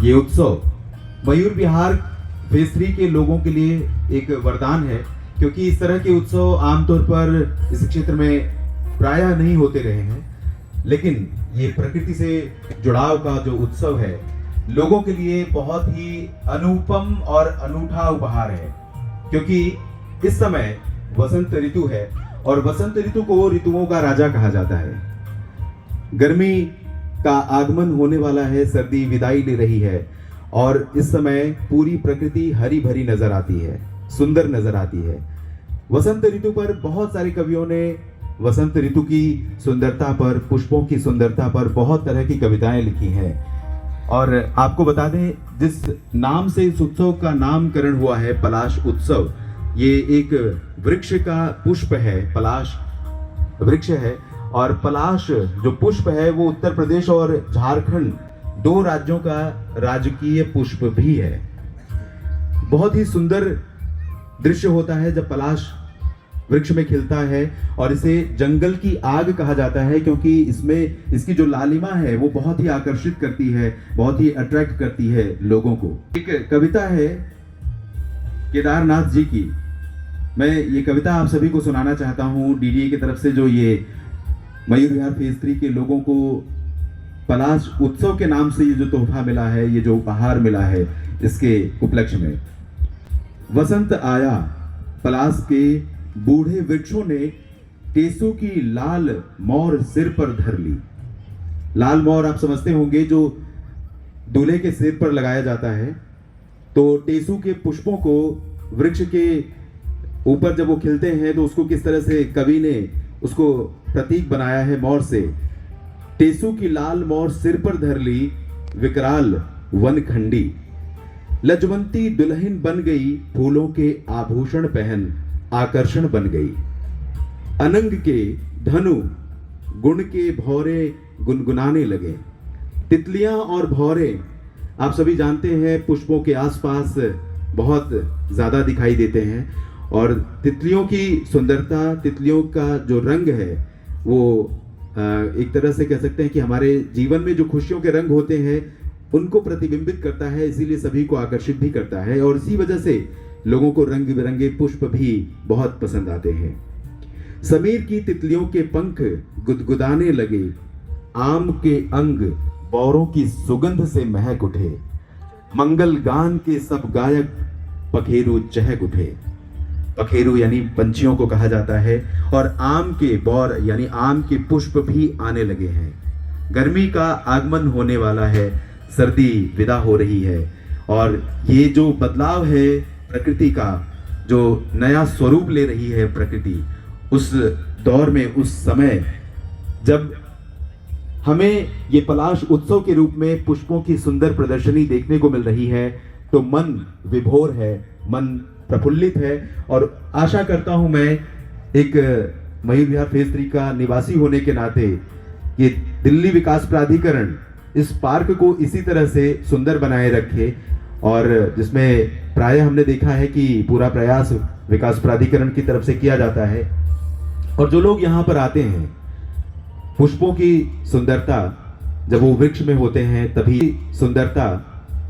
ये उत्सव मयूर विहार फेज 3 के लोगों के लिए एक वरदान है, क्योंकि इस तरह के उत्सव आमतौर पर इस क्षेत्र में प्रायः नहीं होते रहे हैं। लेकिन ये प्रकृति से जुड़ाव का जो उत्सव है, लोगों के लिए बहुत ही अनुपम और अनूठा उपहार है, क्योंकि इस समय वसंत ऋतु है और वसंत ऋतु को ऋतुओं का राजा कहा जाता है। गर्मी का आगमन होने वाला है, सर्दी विदाई ले रही है और इस समय पूरी प्रकृति हरी भरी नजर आती है, सुंदर नजर आती है। वसंत ऋतु पर बहुत सारे कवियों ने वसंत ऋतु की सुंदरता पर, पुष्पों की सुंदरता पर बहुत तरह की कविताएं लिखी हैं। और आपको बता दें, जिस नाम से इस उत्सव का नामकरण हुआ है, पलाश उत्सव, ये एक वृक्ष का पुष्प है, पलाश वृक्ष है। और पलाश जो पुष्प है वो उत्तर प्रदेश और झारखंड 2 राज्यों का राजकीय पुष्प भी है। बहुत ही सुंदर दृश्य होता है जब पलाश वृक्ष में खिलता है, और इसे जंगल की आग कहा जाता है, क्योंकि इसमें इसकी जो लालिमा है वो बहुत ही आकर्षित करती है, बहुत ही अट्रैक्ट करती है लोगों को। एक कविता है केदारनाथ जी की, मैं ये कविता आप सभी को सुनाना चाहता हूँ। डीडीए की तरफ से जो ये मयूर विहार फेज 3 के लोगों को पलाश उत्सव के नाम से ये जो तोहफा मिला है, ये जो उपहार मिला है, इसके उपलक्ष्य में। वसंत आया, पलाश के बूढ़े वृक्षों ने टेसू की लाल मोर सिर पर धर ली। लाल मोर आप समझते होंगे, जो दूल्हे के सिर पर लगाया जाता है। तो टेसू के पुष्पों को वृक्ष के ऊपर जब वो खिलते हैं तो उसको किस तरह से कवि ने उसको प्रतीक बनाया है मोर से। टेसू की लाल मोर सिर पर धर ली, विकराल वनखंडी। लजवंती दुल्हन बन गई, फूलों के आभूषण पहन आकर्षण बन गई। अनंग के धनु गुण के भौरे गुनगुनाने लगे। तितलियां और भौरे आप सभी जानते हैं पुष्पों के आसपास बहुत ज्यादा दिखाई देते हैं, और तितलियों की सुंदरता, तितलियों का जो रंग है वो एक तरह से कह सकते हैं कि हमारे जीवन में जो खुशियों के रंग होते हैं उनको प्रतिबिंबित करता है, इसीलिए सभी को आकर्षित भी करता है, और इसी वजह से लोगों को रंग बिरंगे पुष्प भी बहुत पसंद आते हैं। समीर की तितलियों के पंख गुदगुदाने लगे, आम के अंग बौरों की सुगंध से महक उठे। मंगल गान के सब गायक पखेरु चहक उठे। पखेरु यानी पंछियों को कहा जाता है, और आम के बौर यानी आम के पुष्प भी आने लगे हैं। गर्मी का आगमन होने वाला है, सर्दी विदा हो रही है, और ये जो बदलाव है प्रकृति का, जो नया स्वरूप ले रही है प्रकृति, उस दौर में, उस समय जब हमें ये पलाश उत्सव के रूप में पुष्पों की सुंदर प्रदर्शनी देखने को मिल रही है, तो मन विभोर है, मन प्रफुल्लित है। और आशा करता हूं मैं, एक मयूर विहार फेज 3 का निवासी होने के नाते, ये दिल्ली विकास प्राधिकरण इस पार्क को इसी तरह से सुंदर बनाए रखे, और जिसमें प्रायः हमने देखा है कि पूरा प्रयास विकास प्राधिकरण की तरफ से किया जाता है। और जो लोग यहाँ पर आते हैं, पुष्पों की सुंदरता जब वो वृक्ष में होते हैं तभी सुंदरता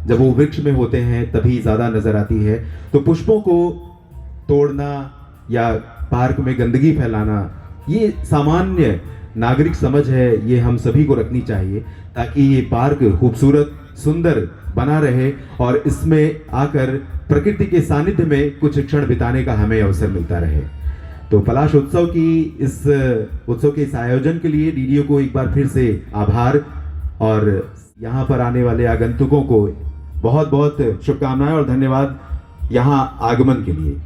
जब वो वृक्ष में होते हैं तभी ज्यादा नजर आती है। तो पुष्पों को तोड़ना या पार्क में गंदगी फैलाना, ये सामान्य नागरिक समझ है, ये हम सभी को रखनी चाहिए, ताकि ये पार्क खूबसूरत सुंदर बना रहे और इसमें आकर प्रकृति के सानिध्य में कुछ क्षण बिताने का हमें अवसर मिलता रहे। तो पलाश उत्सव के इस आयोजन के लिए डीडीओ को एक बार फिर से आभार, और यहाँ पर आने वाले आगंतुकों को बहुत बहुत शुभकामनाएं और धन्यवाद यहाँ आगमन के लिए।